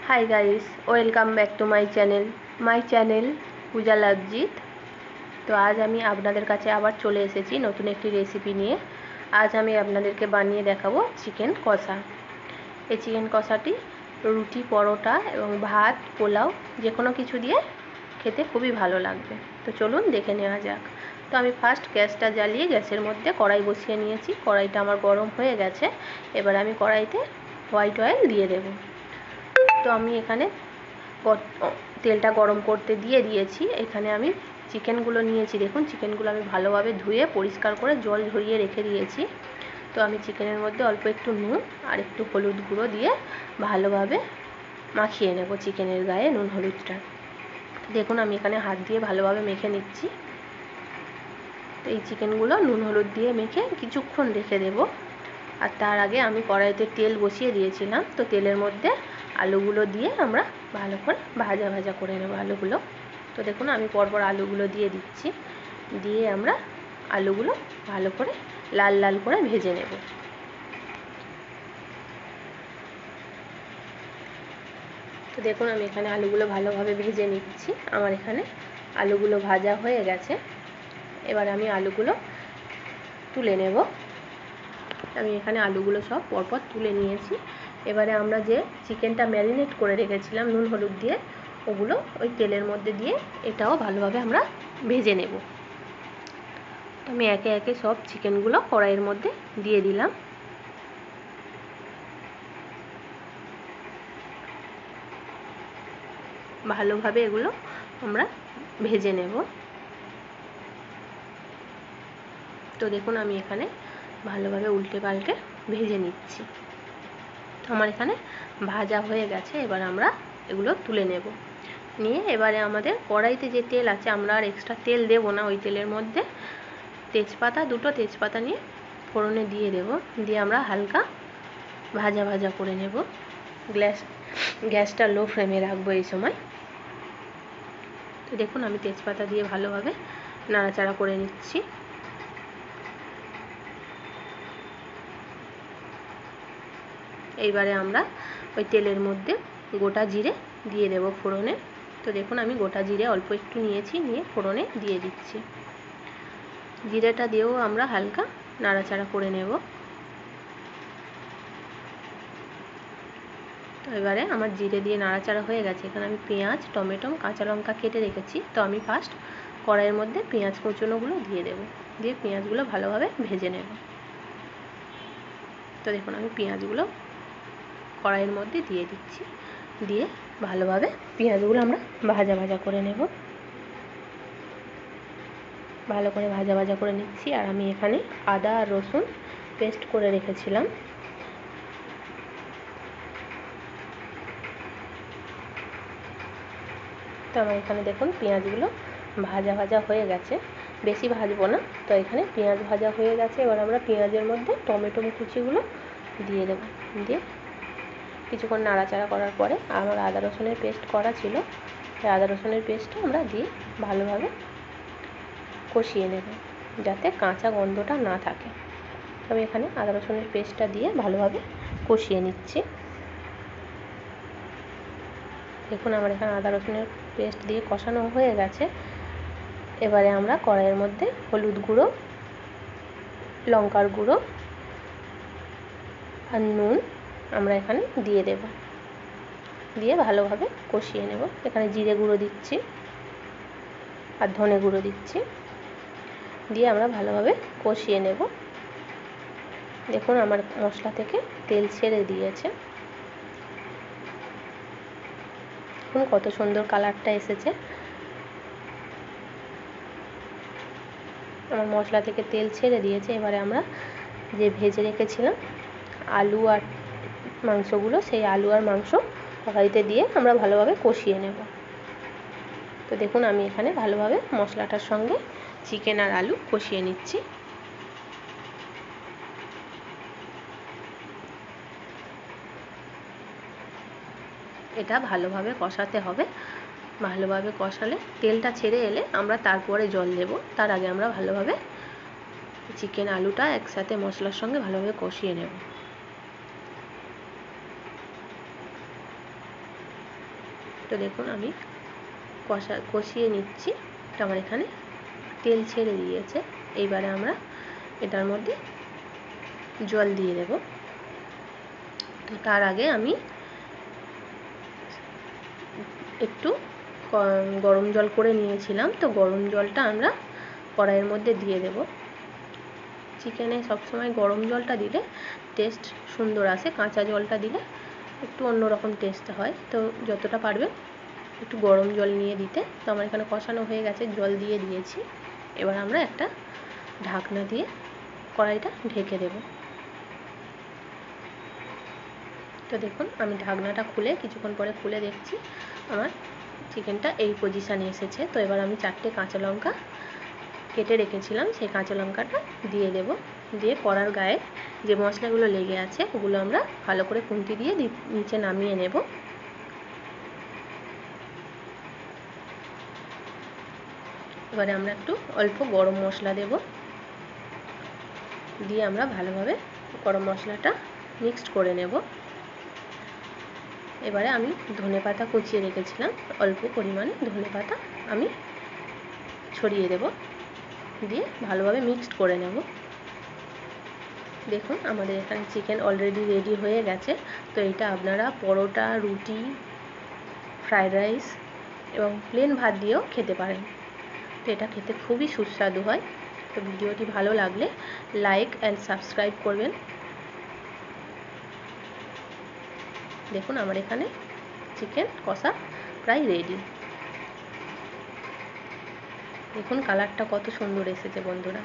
High guys, welcome back to my channel Puja Lavjit. তো আজ আমি আপনাদের কাছে আবার চলে এসেছি নতুন একটি রেসিপি নিয়ে। আজ আমি আপনাদেরকে বানিয়ে দেখাবো চিকেন কষা। এই চিকেন কষাটি রুটি, পরোটা এবং ভাত, পোলাও যে কোনো কিছু দিয়ে খেতে খুবই ভালো লাগবে। তো চলুন দেখে নেওয়া যাক। তো আমি ফার্স্ট গ্যাসটা জ্বালিয়ে গ্যাসের মধ্যে কড়াই বসিয়ে নিয়েছি। কড়াইটা আমার গরম হয়ে গেছে। এবার আমি কড়াইতে হোয়াইট অয়েল দিয়ে দেবো। তো আমি এখানে তেলটা গরম করতে দিয়ে দিয়েছি। এখানে আমি চিকেনগুলো নিয়েছি। দেখুন, চিকেনগুলো আমি ভালোভাবে ধুয়ে পরিষ্কার করে জল ঝরিয়ে রেখে দিয়েছি। তো আমি চিকেনের মধ্যে অল্প একটু নুন আর একটু হলুদ গুঁড়ো দিয়ে ভালোভাবে মাখিয়ে নেব চিকেনের গায়ে নুন হলুদটা। দেখুন, আমি এখানে হাত দিয়ে ভালোভাবে মেখে নিচ্ছি। তো এই চিকেনগুলো নুন হলুদ দিয়ে মেখে কিছুক্ষণ রেখে দেব। আর তার আগে আমি কড়াইতে তেল বসিয়ে দিয়েছিলাম। তো তেলের মধ্যে আলুগুলো দিয়ে আমরা ভালো করে ভাজা করে নেব আলুগুলো। তো দেখুন, আমি পরপর আলুগুলো দিয়ে দিচ্ছি। দিয়ে আমরা আলুগুলো ভালো করে লাল লাল করে ভেজে নেব। তো দেখুন, আমি এখানে আলুগুলো ভালোভাবে ভেজে নিচ্ছি। আমার এখানে আলুগুলো ভাজা হয়ে গেছে। এবার আমি আলুগুলো তুলে নেব। আমি এখানে আলুগুলো সব পরপর তুলে নিয়েছি। এবারে আমরা যে চিকেনটা ম্যারিনেট করে রেখেছিলাম নুন হলুদ দিয়ে, ওগুলো ওই তেলের মধ্যে দিয়ে এটাও ভালোভাবে আমরা ভেজে নেব। আমি একে একে সব চিকেনগুলো কড়াইয়ের মধ্যে দিয়ে দিলাম। ভালোভাবে এগুলো আমরা ভেজে নেব। তো দেখুন, আমি এখানে ভালোভাবে উল্টে পাল্টে ভেজে নিচ্ছি। তো আমার এখানে ভাজা হয়ে গেছে। এবার আমরা এগুলো তুলে নেব। নিয়ে এবারে আমাদের কড়াইতে যে তেল আছে, আমরা আর এক্সট্রা তেল দেব না। ওই তেলের মধ্যে দুটো তেজপাতা নিয়ে ফোড়নে দিয়ে দেব। দিয়ে আমরা হালকা ভাজা করে নেব। গ্যাসটা লো ফ্লেমে রাখবো এই সময়। তো দেখুন, আমি তেজপাতা দিয়ে ভালোভাবে নাড়াচাড়া করে নিচ্ছি। এইবারে আমরা ওই তেলের মধ্যে গোটা জিরে দিয়ে দেব ফোড়নে। তো দেখুন, আমি গোটা জিরে অল্প একটু নিয়েছি, নিয়ে ফোড়নে দিয়ে দিচ্ছি। জিরেটা দিয়েও আমরা হালকা নাড়াচাড়া করে নেব। তো এবারে আমার জিরে দিয়ে নাড়াচাড়া হয়ে গেছে। এখানে আমি পেঁয়াজ, টমেটো, কাঁচা লঙ্কা কেটে রেখেছি। তো আমি ফার্স্ট কড়াইয়ের মধ্যে পেঁয়াজ কুচনোগুলো দিয়ে দেব। দিয়ে পেঁয়াজগুলো ভালোভাবে ভেজে নেব। তো দেখুন, আমি পেঁয়াজগুলো কড়াইয়ের মধ্যে দিয়ে দিচ্ছি। দিয়ে ভালোভাবে পেঁয়াজগুলো আমরা ভাজা করে নেব। ভালো করে ভাজা করে নিচ্ছি। আর আমি এখানে আদা আর রসুন পেস্ট করে রেখেছিলাম। তো আমার এখানে দেখুন পেঁয়াজগুলো ভাজা হয়ে গেছে। বেশি ভাজবো না। তো এখানে পেঁয়াজ ভাজা হয়ে গেছে। এবার আমরা পেঁয়াজের মধ্যে টমেটো কুচিগুলো দিয়ে দেব। দিয়ে কিছুক্ষণ নাড়াচাড়া করার পরে আমার আদা রসুনের পেস্ট করা ছিল, সেই আদা রসুনের পেস্টটা আমরা দিয়ে ভালোভাবে কষিয়ে নেব, যাতে কাঁচা গন্ধটা না থাকে। আমি এখানে আদা রসুনের পেস্টটা দিয়ে ভালোভাবে কষিয়ে নিচ্ছি। দেখুন, আমার এখানে আদা রসুনের পেস্ট দিয়ে কষানো হয়ে গেছে। এবারে আমরা কড়াইয়ের মধ্যে হলুদ গুঁড়ো, লঙ্কার গুঁড়ো আর নুন আমরা এখানে দিয়ে দেব। দিয়ে ভালোভাবে কষিয়ে নেব। এখানে জিরে গুঁড়ো দিচ্ছি আর ধনে গুঁড়ো দিচ্ছি। দিয়ে আমরা ভালোভাবে কষিয়ে নেব। দেখুন, আমার মশলা থেকে তেল ছেড়ে দিয়েছে। দেখুন কত সুন্দর কালারটা এসেছে। আমার মশলা থেকে তেল ছেড়ে দিয়েছে। এবারে আমরা যে ভেজে রেখেছিলাম আলু আর মাংসগুলো, সেই আলু আর মাংস কড়াইতে দিয়ে আমরা ভালোভাবে কষিয়ে নেব। তো দেখুন, আমি এখানে ভালোভাবে মশলাটার সঙ্গে চিকেন আর আলু কষিয়ে নিচ্ছি। এটা ভালোভাবে কষাতে হবে। ভালোভাবে কষালে তেলটা ছেড়ে এলে আমরা তারপরে জল দেব। তার আগে আমরা ভালোভাবে চিকেন আলুটা একসাথে মশলার সঙ্গে ভালোভাবে কষিয়ে নেব। তো দেখুন আমি কষিয়ে নিচ্ছি। তো আমার এখানে তেল ছেড়ে দিয়েছে। এইবারে আমরা এটার মধ্যে জল দিয়ে দেব। তো তার আগে আমি একটু গরম জল করে নিয়েছিলাম। তো গরম জলটা আমরা কড়াইয়ের মধ্যে দিয়ে দেব। চিকেনে সবসময় গরম জলটা দিলে টেস্ট সুন্দর আসে, কাঁচা জলটা দিলে একটু অন্যরকম টেস্ট হয়। তো যতটা পারবেন একটু গরম জল নিয়ে দিতে। তো আমার এখানে কষানো হয়ে গেছে, জল দিয়ে দিয়েছি। এবার আমরা একটা ঢাকনা দিয়ে কড়াইটা ঢেকে দেব। তো দেখুন আমি ঢাকনাটা খুলে কিছুক্ষণ পরে খুলে দেখছি আমার চিকেনটা এই পজিশানে এসেছে। তো এবার আমি 4টে কাঁচা লঙ্কা কেটে রেখেছিলাম, সেই কাঁচা লঙ্কাটা দিয়ে দেব। দিয়ে কড়ার গায়ে যে মশলাগুলো লেগে আছে ওগুলো আমরা ভালো করে খুন্তি দিয়ে নিচে নামিয়ে নেব। এবারে আমরা একটু অল্প গরম মশলা দেব, দিয়ে আমরা ভালোভাবে গরম মশলাটা মিক্সড করে নেব। এবারে আমি ধনেপাতা কুচিয়ে রেখেছিলাম, অল্প পরিমাণে ধনেপাতা আমি ছড়িয়ে দেব, দিয়ে ভালোভাবে মিক্সড করে নেব। দেখুন আমাদের এখানে চিকেন অলরেডি রেডি হয়ে গেছে। তো এটা আপনারা পরোটা, রুটি, ফ্রাইড রাইস এবং প্লেন ভাত দিয়েও খেতে পারেন। তো এটা খেতে খুবই সুস্বাদু হয়। তো ভিডিওটি ভালো লাগলে লাইক অ্যান্ড সাবস্ক্রাইব করবেন। দেখুন আমার এখানে চিকেন কষা প্রায় রেডি। দেখুন কালারটা কত সুন্দর এসেছে বন্ধুরা।